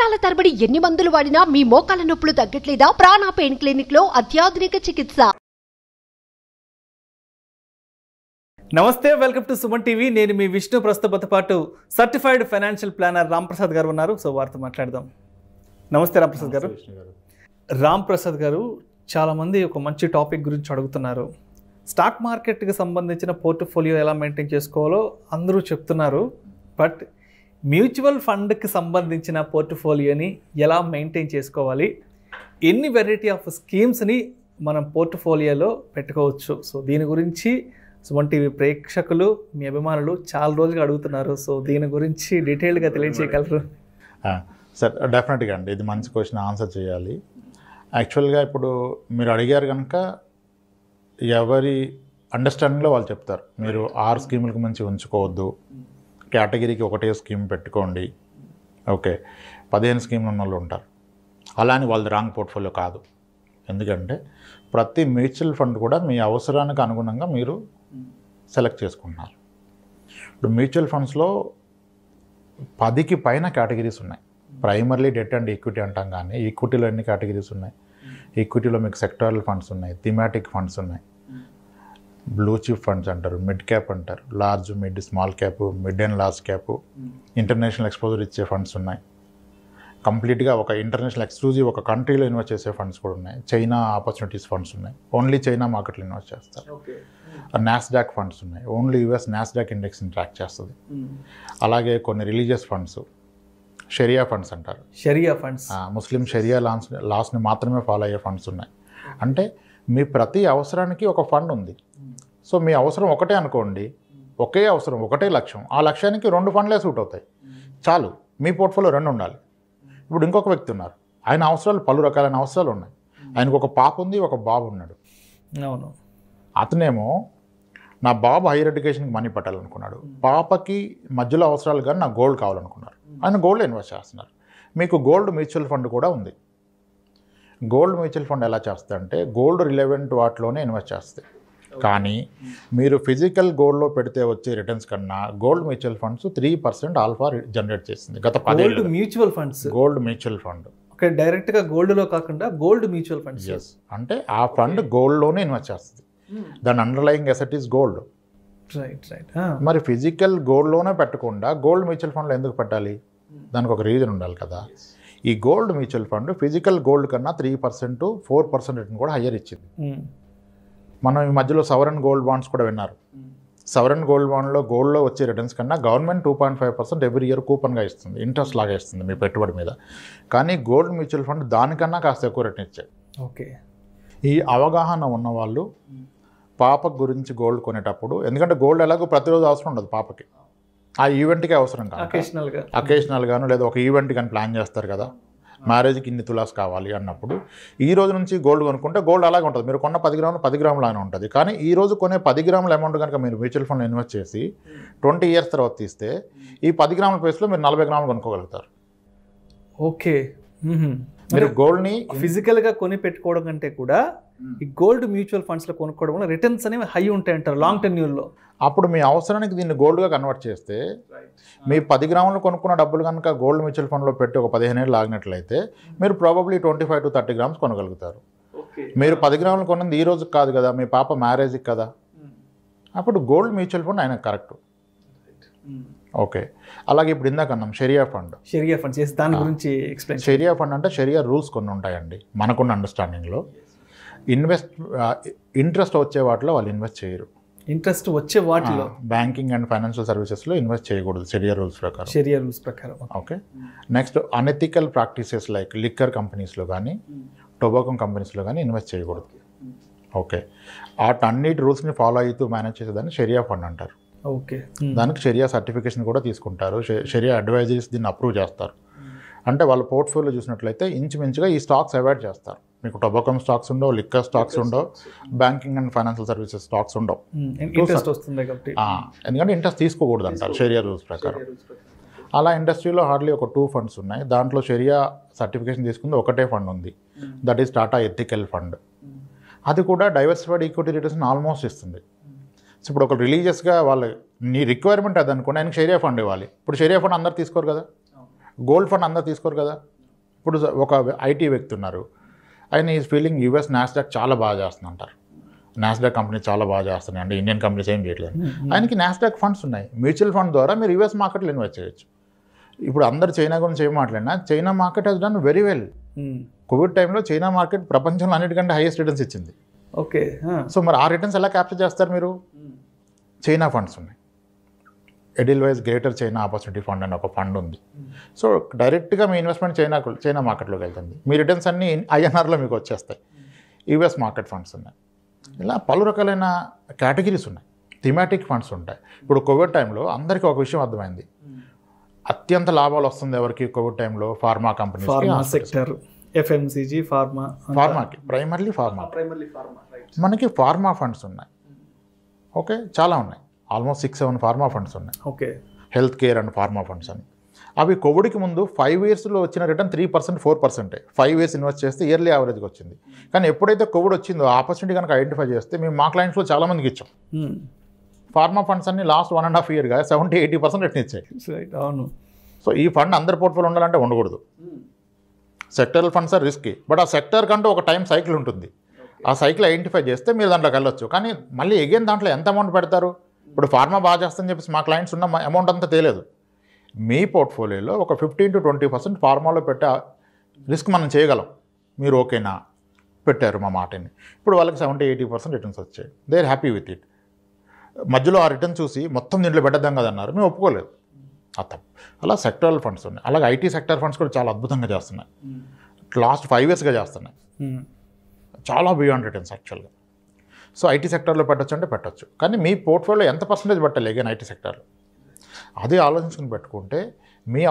సంవత్సరాల తరబడి ఎన్ని మందులు వాడినా మీ మోకాల నొప్పులు తగ్గట్లేదా? ప్రాణ పెయిన్ క్లినిక్ లో అత్యాధునిక చికిత్స. నమస్తే, వెల్కమ్ టు సుమన్ టీవీ. నేను మీ విష్ణు. ప్రస్తుతంతో పాటు certified financial planner Ram Prasad గారు ఉన్నారు. సో వారితో మాట్లాడదాం. నమస్తే రామ్ ప్రసాద్ గారు. రామ్ ప్రసాద్ గారు, చాలామంది ఒక మంచి టాపిక్ గురించి అడుగుతున్నారు. స్టాక్ మార్కెట్కి సంబంధించిన పోర్ట్ఫోలియో ఎలా మెయింటైన్ చేసుకోవాలో అందరూ చెప్తున్నారు. బట్ మ్యూచువల్ ఫండ్కి సంబంధించిన పోర్ట్ఫోలియోని ఎలా మెయింటైన్ చేసుకోవాలి, ఎన్ని వెరైటీ ఆఫ్ స్కీమ్స్ని మనం పోర్ట్ఫోలియోలో పెట్టుకోవచ్చు, సో దీని గురించి సుమన్ టీవీ ప్రేక్షకులు, మీ అభిమానులు చాలా రోజులుగా అడుగుతున్నారు. సో దీని గురించి డీటెయిల్గా తెలియజేయగలరు? సార్, డెఫినెట్గా అండి, ఇది మంచి క్వశ్చన్, ఆన్సర్ చేయాలి. యాక్చువల్గా ఇప్పుడు మీరు అడిగారు కనుక ఎవరి అండర్స్టాండింగ్లో వాళ్ళు చెప్తారు. మీరు 6 స్కీములకు మించి ఉంచుకోవద్దు, కేటగిరీకి ఒకటే స్కీమ్ పెట్టుకోండి, ఓకే 15 స్కీమ్లు ఉన్న వాళ్ళు ఉంటారు. అలా అని వాళ్ళది రాంగ్ పోర్ట్ఫోలియో కాదు. ఎందుకంటే ప్రతి మ్యూచువల్ ఫండ్ కూడా మీ అవసరానికి అనుగుణంగా మీరు సెలెక్ట్ చేసుకుంటున్నారు. ఇప్పుడు మ్యూచువల్ ఫండ్స్లో 10కి పైన కేటగిరీస్ ఉన్నాయి. ప్రైమర్లీ డెట్ అండ్ ఈక్విటీ అంటాం, కానీ ఈక్విటీలో ఎన్ని కేటగిరీస్ ఉన్నాయి? ఈక్విటీలో మీకు సెక్టారల్ ఫండ్స్ ఉన్నాయి, థీమాటిక్ ఫండ్స్ ఉన్నాయి, బ్లూ చిప్ ఫండ్స్ అంటారు, మిడ్ క్యాప్ అంటారు, large mid small cap, mid and large cap, international exposure ఇచ్చే ఫండ్స్ ఉన్నాయి, కంప్లీట్గా ఒక ఇంటర్నేషనల్ ఎక్స్క్లూజివ్ ఒక కంట్రీలో ఇన్వెస్ట్ చేసే ఫండ్స్ కూడా ఉన్నాయి, చైనా ఆపర్చునిటీస్ ఫండ్స్ ఉన్నాయి, ఓన్లీ చైనా మార్కెట్లో ఇన్వెస్ట్ చేస్తారు, నాస్డాక్ ఫండ్స్ ఉన్నాయి, ఓన్లీ యూఎస్ నాస్డాక్ ఇండెక్స్ని ట్రాక్ చేస్తుంది. అలాగే కొన్ని రిలీజియస్ ఫండ్స్, షరియా ఫండ్స్ అంటారు, షరియా ఫండ్స్, ముస్లిం షరియా లాస్ని మాత్రమే ఫాలో అయ్యే ఫండ్స్ ఉన్నాయి. అంటే మీ ప్రతి అవసరానికి ఒక ఫండ్ ఉంది. సో మీ అవసరం ఒకటే అనుకోండి, ఒకే అవసరం, ఒకటే లక్ష్యం, ఆ లక్ష్యానికి 2 ఫండ్లే సూట్ అవుతాయి, చాలు. మీ పోర్ట్ఫోలియో 2 ఉండాలి. ఇప్పుడు ఇంకొక వ్యక్తి ఉన్నారు, ఆయన అవసరాలు పలు రకాలైన అవసరాలు ఉన్నాయి. ఆయనకు ఒక పాప ఉంది, ఒక బాబు ఉన్నాడు. అవును. అతనేమో నా బాబు హైయర్ ఎడ్యుకేషన్కి మనీ పెట్టాలనుకున్నాడు, పాపకి మధ్యలో అవసరాలు కానీ నాకు గోల్డ్ కావాలనుకున్నారు, ఆయన గోల్డ్ ఇన్వెస్ట్ చేస్తున్నారు. మీకు గోల్డ్ మ్యూచువల్ ఫండ్ కూడా ఉంది. గోల్డ్ మ్యూచువల్ ఫండ్ ఎలా చేస్తుంది అంటే గోల్డ్ రిలవెంట్ వాటిలోనే ఇన్వెస్ట్ చేస్తాయి. కానీ మీరు ఫిజికల్ గోల్డ్లో పెడితే వచ్చే రిటర్న్స్ కన్నా gold mutual funds 3% alpha generate చేసింది గత 10 ఏళ్ళు. Mutual funds, gold mutual fund, okay, డైరెక్ట్గా గోల్డ్లో కాకుండా గోల్డ్ మ్యూచువల్ ఫండ్స్. ఎస్, అంటే ఆ ఫండ్ గోల్డ్లోనే ఇన్వెస్ట్ చేస్తుంది. దాని underlying asset is gold. Right right. మరి ఫిజికల్ గోల్డ్లోనే పెట్టకుండా గోల్డ్ మ్యూచువల్ ఫండ్లో ఎందుకు పెట్టాలి? దానికి ఒక రీజన్ ఉండాలి కదా. ఈ gold mutual fund physical gold కన్నా 3% 4% రిటర్న్ కూడా హయ్యర్ ఇచ్చింది. మనం ఈ మధ్యలో సవరన్ గోల్డ్ బాండ్స్ కూడా విన్నారు. సవరన్ గోల్డ్ బాండ్లో గోల్డ్లో వచ్చే రిటర్న్స్ కన్నా గవర్నమెంట్ 2.5% ఎవ్రీ ఇయర్ కూపన్గా ఇస్తుంది, ఇంట్రెస్ట్ లాగా ఇస్తుంది మీ పెట్టుబడి మీద. కానీ గోల్డ్ మ్యూచువల్ ఫండ్ దానికన్నా కాస్త ఎక్కువ రిటర్న్ ఇచ్చాయి. ఓకే. ఈ అవగాహన ఉన్నవాళ్ళు పాప గురించి గోల్డ్ కొనేటప్పుడు, ఎందుకంటే గోల్డ్ ఎలాగో ప్రతిరోజు అవసరం ఉండదు పాపకి, ఆ ఈవెంట్కి అవసరం కాదు, అకేషనల్గాను లేదా ఒక ఈవెంట్ కానీ ప్లాన్ చేస్తారు కదా, మ్యారేజ్కి ఇన్ని తులాస్ కావాలి అన్నప్పుడు ఈ రోజు నుంచి గోల్డ్ కొనుక్కుంటే గోల్డ్ అలాగే ఉంటుంది. మీరు కొన్న 10 గ్రాములు 10 గ్రాములానే ఉంటుంది. కానీ ఈ రోజు కొనే 10 గ్రాముల అమౌంట్ కనుక మీరు మ్యూచువల్ ఫండ్ ఇన్వెస్ట్ చేసి 20 ఇయర్స్ తర్వాత తీస్తే ఈ 10 గ్రాముల ప్లేస్లో మీరు 40 గ్రాములు కొనుక్కోగలుగుతారు. ఓకే. మీరు గోల్డ్ని ఫిజికల్గా కొని పెట్టుకోవడం కంటే కూడా ఈ గోల్డ్ మ్యూచువల్ ఫండ్స్లో కొనుక్కోవడం వల్ల రిటర్న్స్ అనేవి హై ఉంటాయి అంటారు లాంగ్ టెన్యూర్లో. అప్పుడు మీ అవసరానికి దీన్ని గోల్డ్గా కన్వర్ట్ చేస్తే మీ 10 గ్రాములు కొనుక్కున్న డబ్బులు కనుక గోల్డ్ మ్యూచువల్ ఫండ్లో పెట్టి ఒక 15 ఏళ్ళు ఆగినట్లయితే మీరు ప్రాబబ్లీ 25 to 30 గ్రామ్స్ కొనగలుగుతారు. మీరు 10 గ్రాములు కొన్నది ఈ రోజుకి కాదు కదా, మీ పాప మ్యారేజ్కి కదా. అప్పుడు గోల్డ్ మ్యూచువల్ ఫండ్ ఆయన కరెక్ట్. ఓకే. అలాగే ఇప్పుడు ఇందాక అన్నాం షరియా ఫండ్. షరియా ఫండ్ దాని గురించి ఎక్స్ప్లెయిన్. షరియా ఫండ్ అంటే షరియా రూల్స్ కొన్ని ఉంటాయండి మనకున్న అండర్స్టాండింగ్లో. ఇంట్రెస్ట్ వచ్చే వాటిలో వాళ్ళు ఇన్వెస్ట్ చేయరు. ఇంట్రెస్ట్ వచ్చే వాటిలో బ్యాంకింగ్ అండ్ ఫైనాన్షియల్ సర్వీసెస్లో ఇన్వెస్ట్ చేయకూడదు షరియా రూల్స్ ప్రకారం. Okay. Next unethical practices like liquor కంపెనీస్లో కానీ టొబాకో కంపెనీస్లో కానీ ఇన్వెస్ట్ చేయకూడదు. ఓకే. వాటన్నిటి రూల్స్ని ఫాలో అవుతూ మేనేజ్ చేసేదాన్ని షరియా ఫండ్ అంటారు. ఓకే. దానికి షరియా సర్టిఫికేషన్ కూడా తీసుకుంటారు. షరియా అడ్వైజరీస్ దీన్ని అప్రూవ్ చేస్తారు. అంటే వాళ్ళ పోర్ట్ఫోలియో చూసినట్లయితే ఇంచుమించుగా ఈ స్టాక్స్ అవాయిడ్ చేస్తారు. మీకు టొబాకో స్టాక్స్ ఉండవు, లిక్కర్ స్టాక్స్ ఉండవు, banking and financial services stocks ఉండవు. ఎందుకంటే ఇంట్రెస్ట్ తీసుకోకూడదు అంటారు షరియా రూల్స్ ప్రకారం. అలా ఇండస్ట్రీలో హార్డ్లీ ఒక 2 ఫండ్స్ ఉన్నాయి. దాంట్లో షరియా సర్టిఫికేషన్ తీసుకుంది ఒకటే ఫండ్ ఉంది, that is Tata ethical fund. అది కూడా డైవర్సిఫైడ్ ఈక్విటీ రిటర్న్స్ ఆల్మోస్ట్ ఇస్తుంది. సో ఇప్పుడు ఒక రిలీజియస్గా వాళ్ళు నీ రిక్వైర్మెంట్ అది అనుకోండి, ఆయనకి షరియా ఫండ్ ఇవ్వాలి. ఇప్పుడు షరియా ఫండ్ అందరు తీసుకోరు కదా, గోల్డ్ ఫండ్ అందరు తీసుకోరు కదా. ఇప్పుడు ఒక ఐటీ వ్యక్తి ఉన్నారు, ఆయన ఈజ్ ఫీలింగ్ యూఎస్ నాస్డాక్ చాలా బాగా చేస్తుంది అంటారు. నాస్డాక్ కంపెనీ చాలా బాగా చేస్తున్నాయి అంటే ఇండియన్ కంపెనీస్ ఏం చేయట్లేదు. ఆయనకి నాస్డాక్ ఫండ్స్ ఉన్నాయి. మ్యూచువల్ ఫండ్ ద్వారా మీరు యూఎస్ మార్కెట్లో ఇన్వెస్ట్ చేయొచ్చు. ఇప్పుడు అందరు చైనా గురించి ఏం మాట్లాడినా China market Hess done very well. Covid టైంలో చైనా మార్కెట్ ప్రపంచంలో అన్నిటికంటే హైయెస్ట్ రిటర్న్స్ ఇచ్చింది. ఓకే. సో మరి ఆ రిటర్న్స్ ఎలా క్యాప్చర్ చేస్తారు మీరు? చైనా ఫండ్స్ ఉన్నాయి. Edelweiss greater China opportunity fund అని ఒక ఫండ్ ఉంది. సో డైరెక్ట్గా మీ ఇన్వెస్ట్మెంట్ చైనా మార్కెట్లోకి వెళ్తుంది. మీ రిటర్న్స్ అన్నీ ఐఎన్ఆర్లో మీకు వచ్చేస్తాయి. యూఎస్ మార్కెట్ ఫండ్స్ ఉన్నాయి. ఇలా పలు రకాలైన కేటగిరీస్ ఉన్నాయి. థీమాటిక్ ఫండ్స్ ఉంటాయి. ఇప్పుడు కోవిడ్ టైంలో అందరికీ ఒక విషయం అర్థమైంది, అత్యంత లాభాలు వస్తుంది ఎవరికి కోవిడ్ టైంలో? ఫార్మా కంపెనీస్, సెక్టర్, ఎఫ్ఎంసీజీ, ఫార్మాకి, ప్రైమర్లీ ఫార్మా. మనకి ఫార్మా ఫండ్స్ ఉన్నాయి. ఓకే, చాలా ఉన్నాయి. ఆల్మోస్ట్ 6-7 ఫార్మా ఫండ్స్ ఉన్నాయి. Okay. Health care and pharma funds అని. అవి కోవిడ్కి ముందు 5 ఇయర్స్లో వచ్చిన రిటర్న్ 3%, 4%. 5 ఇయర్స్ ఇన్వెస్ట్ చేస్తే ఇయర్లీ యావరేజ్గా వచ్చింది. కానీ ఎప్పుడైతే కోవిడ్ వచ్చిందో ఆపర్చునిటీ కనుక ఐడెంటిఫై చేస్తే మేము మా క్లయింట్స్లో చాలామందికి ఇచ్చాం. ఫార్మా ఫండ్స్ అన్ని లాస్ట్ 1.5 ఇయర్గా 70-80% రిటర్న్ ఇచ్చాయి. అవును. సో ఈ ఫండ్ అందరి పోర్ట్ఫోలియో ఉండాలంటే ఉండకూడదు. Sectoral funds are risky. But ఆ సెక్టర్ కంటూ ఒక టైం సైకిల్ ఉంటుంది. ఆ సైకిల్ ఐడెంటిఫై చేస్తే మీరు దాంట్లోకి వెళ్ళొచ్చు. కానీ మళ్ళీ ఎగైన్ దాంట్లో ఎంత అమౌంట్ పెడతారు? ఇప్పుడు ఫార్మా బాగా చేస్తుందని చెప్పేసి మా క్లయింట్స్ ఉన్న అమౌంట్ అంతా తెలియదు. మీ పోర్ట్ఫోలియోలో ఒక 15-20% ఫార్మాలో పెట్టే రిస్క్ మనం చేయగలం. మీరు ఓకేనా? పెట్టారు మా మాటని. ఇప్పుడు వాళ్ళకి 70-80% రిటర్న్స్ వచ్చాయి. They are happy with it. మధ్యలో ఆ రిటర్న్ చూసి మొత్తం దీంట్లో పెట్టద్దాం కదన్నారు, మేము ఒప్పుకోలేదు. తప్పు. అలా సెక్టరల్ ఫండ్స్ ఉన్నాయి. అలాగే ఐటీ సెక్టర్ ఫండ్స్ కూడా చాలా అద్భుతంగా చేస్తున్నాయి. లాస్ట్ 5 ఇయర్స్గా చేస్తున్నాయి. చాలా బియాండ్ రిటర్న్స్ యాక్చువల్గా. సో ఐటీ సెక్టర్లో పెట్టచ్చు అంటే పెట్టచ్చు. కానీ మీ పోర్ట్ఫోలియో ఎంత పర్సెంటేజ్ పెట్టాలి అగైన్ ఐటీ సెక్టర్లో? అదే ఆలోచించుకుని పెట్టుకుంటే మీ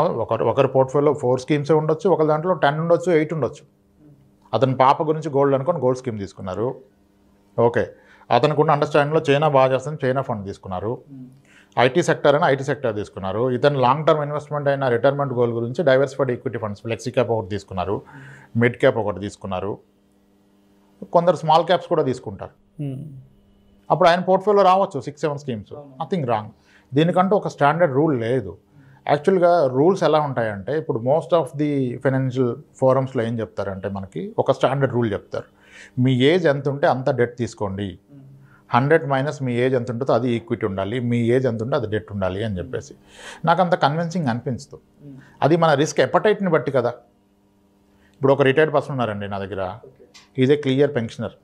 ఒకరి పోర్ట్ఫోలియో 4 స్కీమ్సే ఉండొచ్చు, ఒక దాంట్లో 10 ఉండొచ్చు, 8 ఉండొచ్చు. అతని పాప గురించి గోల్డ్ అనుకొని గోల్డ్ స్కీమ్ తీసుకున్నారు. ఓకే, అతనికి ఉన్న అండర్స్టాండింగ్లో చైనా బాగా చేస్తుంది, చైనా ఫండ్ తీసుకున్నారు. ఐటీ సెక్టర్ అయినా ఐటీ సెక్టర్ తీసుకున్నారు. ఇతను లాంగ్ టర్మ్ ఇన్వెస్ట్మెంట్ అయిన రిటైర్మెంట్ గోల్ గురించి diversified equity funds, flexi cap ఒకటి తీసుకున్నారు, మిడ్ క్యాప్ ఒకటి తీసుకున్నారు. కొందరు స్మాల్ క్యాప్స్ కూడా తీసుకుంటారు. అప్పుడు ఆయన పోర్ట్ఫోలియో రావచ్చు 6-7 స్కీమ్స్, నథింగ్ రాంగ్. దీనికంటూ ఒక స్టాండర్డ్ రూల్ లేదు. యాక్చువల్గా రూల్స్ ఎలా ఉంటాయంటే, ఇప్పుడు మోస్ట్ ఆఫ్ ది ఫైనాన్షియల్ ఫోరమ్స్లో ఏం చెప్తారంటే మనకి ఒక స్టాండర్డ్ రూల్ చెప్తారు. మీ ఏజ్ ఎంత ఉంటే అంత డెట్ తీసుకోండి. 100 మైనస్ మీ ఏజ్ ఎంత ఉంటుందో అది ఈక్విటీ ఉండాలి, మీ ఏజ్ ఎంత ఉంటే అది డెట్ ఉండాలి అని చెప్పేసి. నాకు అంత కన్విన్సింగ్ అనిపించదు. అది మన రిస్క్ ఎపటైట్ని బట్టి కదా. ఇప్పుడు ఒక రిటైర్డ్ పర్సన్ ఉన్నారండి నా దగ్గర, ఈజ్ ఏ క్లియర్ పెన్షనర్.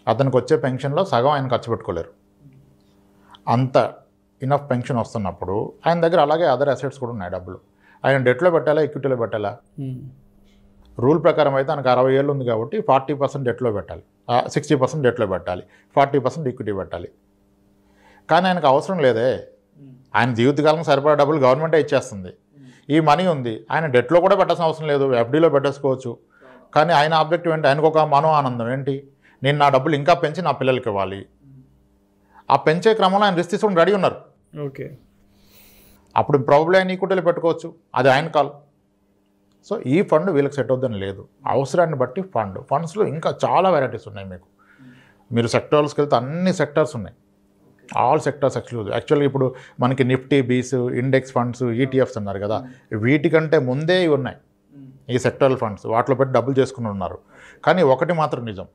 అతనికి వచ్చే పెన్షన్లో సగం ఆయన ఖర్చు పెట్టుకోలేరు. అంత ఇనఫ్ పెన్షన్ వస్తున్నప్పుడు ఆయన దగ్గర అలాగే అదర్ అసెట్స్ కూడా ఉన్నాయి. డబ్బులు ఆయన డెట్లో పెట్టాలా, ఈక్విటీలో పెట్టాలా? రూల్ ప్రకారం అయితే ఆయనకు 60 ఏళ్ళు ఉంది కాబట్టి 40% డెట్లో పెట్టాలి, 60% డెట్లో పెట్టాలి, 40% ఈక్విటీ పెట్టాలి. కానీ ఆయనకు అవసరం లేదే. ఆయన జీవితకాలం సరిపడా డబ్బులు గవర్నమెంటే ఇచ్చేస్తుంది. ఈ మనీ ఉంది, ఆయన డెట్లో కూడా పెట్టాల్సిన అవసరం లేదు, ఎఫ్డీలో పెట్టేసుకోవచ్చు. కానీ ఆయన ఆబ్జెక్టివ్ ఏంటి? ఆయనకు ఒక మనో ఆనందం ఏంటి? నేను నా డబ్బులు ఇంకా పెంచి నా పిల్లలకి ఇవ్వాలి. ఆ పెంచే క్రమంలో ఆయన రిస్క్ తీసుకుని రెడీ ఉన్నారు. ఓకే, అప్పుడు ప్రాబబ్లీ ఆయన ఈక్విటీలో పెట్టుకోవచ్చు, అది ఆయన కాల్. సో ఈ ఫండ్ వీళ్ళకి సెట్ అవుద్దని లేదు. అవసరాన్ని బట్టి ఫండ్స్లో ఇంకా చాలా వెరైటీస్ ఉన్నాయి. మీరు సెక్టర్స్కి వెళ్తే అన్ని సెక్టర్స్ ఉన్నాయి, ఆల్ సెక్టర్స్ ఎక్స్క్లూజివ్. యాక్చువల్గా ఇప్పుడు మనకి నిఫ్టీ, బీస్, ఇండెక్స్ ఫండ్స్, ఈటీఎఫ్స్ అన్నారు కదా, వీటికంటే ముందే ఇవి ఉన్నాయి ఈ సెక్టరల్ ఫండ్స్. వాటిలో పెట్టి డబ్బులు చేసుకుని ఉన్నారు. కానీ ఒకటి మాత్రం నిజం,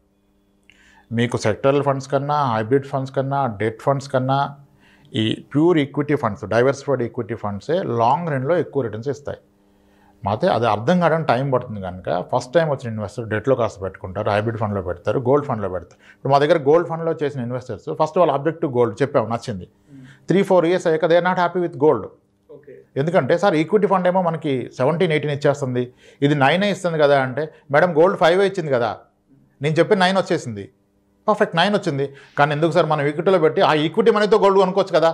మీకు సెక్టరల్ ఫండ్స్ కన్నా, హైబ్రిడ్ ఫండ్స్ కన్నా, డెట్ ఫండ్స్ కన్నా ఈ pure equity funds, diversified equity ఫండ్సే లాంగ్ రన్లో ఎక్కువ రిటర్న్స్ ఇస్తాయి. మాతే అది అర్థం కావడానికి టైం పడుతుంది కనుక ఫస్ట్ టైం వచ్చిన ఇన్వెస్టర్ డెట్లో కాస్త పెట్టుకుంటారు, హైబ్రిడ్ ఫండ్లో పెడతారు, గోల్డ్ ఫండ్లో పెడతారు. ఇప్పుడు మా దగ్గర గోల్డ్ ఫండ్లో చేసిన ఇన్వెస్టర్స్ ఫస్ట్ వాళ్ళ ఆబ్జెక్టివ్ గోల్డ్ చెప్పాము, నచ్చింది. 3-4 ఇయర్స్ అయ్యాక they are not happy with gold. ఎందుకంటే సార్ ఈక్విటీ ఫండ్ ఏమో మనకి 17-18 ఇచ్చేస్తుంది, ఇది 9 ఇస్తుంది కదా అంటే, మేడం గోల్డ్ 5 ఇచ్చింది కదా, నేను చెప్పి 9 వచ్చేసింది, పర్ఫెక్ట్ 9 వచ్చింది. కానీ ఎందుకు సార్ మనం ఈక్విటీలో పెట్టి ఆ ఈక్విటీ మనీతో గోల్డ్ కొనుక్కోవచ్చు కదా.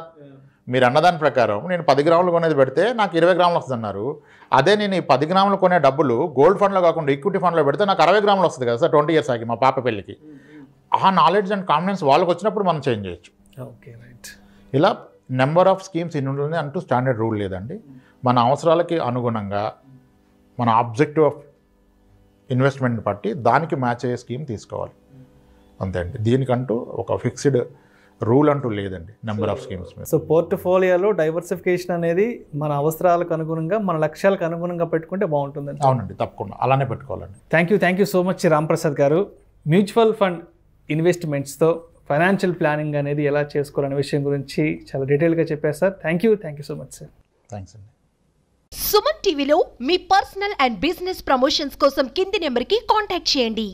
మీరు అన్నదాని ప్రకారం నేను 10 గ్రాములు కొనేది పెడితే నాకు 20 గ్రాములు వస్తుంది అన్నారు. అదే నేను ఈ 10 గ్రాములు కొనే డబ్బులు గోల్డ్ ఫండ్లో కాకుండా ఈక్విటీ ఫండ్లో పెడితే నాకు 60 గ్రాములు వస్తుంది కదా సార్ 20 ఇయర్స్ ఆగి మా పాప పెళ్ళికి. ఆ నాలెడ్జ్ అండ్ కాన్ఫిడెన్స్ వాళ్ళకి వచ్చినప్పుడు మనం చేంజ్ చేయొచ్చు. Okay, right. ఇలా నెంబర్ ఆఫ్ స్కీమ్స్ ఇన్ని ఉండాలని అంటూ స్టాండర్డ్ రూల్ లేదండి. మన అవసరాలకి అనుగుణంగా మన ఆబ్జెక్టివ్ ఆఫ్ ఇన్వెస్ట్మెంట్ని బట్టి దానికి మ్యాచ్ అయ్యే స్కీమ్ తీసుకోవాలి, అంతే అండి. దీనికంటూ ఒక ఫిక్స్డ్ రూల్ అంటూ లేదండి నెంబర్ ఆఫ్ స్కీమ్స్ మీద. సో పోర్ట్ఫోలియోలో డైవర్సిఫికేషన్ అనేది మన అవసరాలకు అనుగుణంగా మన లక్ష్యాలకు అనుగుణంగా పెట్టుకుంటే బాగుంటుందండి. అవునండి, తప్పకుండా అలానే పెట్టుకోవాలండి. Thank you so much Ramprasad గారు. మ్యూచువల్ ఫండ్ ఇన్వెస్ట్మెంట్స్తో ఫైనాన్షియల్ ప్లానింగ్ అనేది ఎలా చేసుకోవాలనే విషయం గురించి చాలా డీటెయిల్గా చెప్పారు sir. Thank you so much sir. Thanks అండి. సుమన్ టీవీలో మీ పర్సనల్ అండ్ బిజినెస్ ప్రమోషన్స్ కోసం కింది నెంబర్కి కాంటాక్ట్ చేయండి.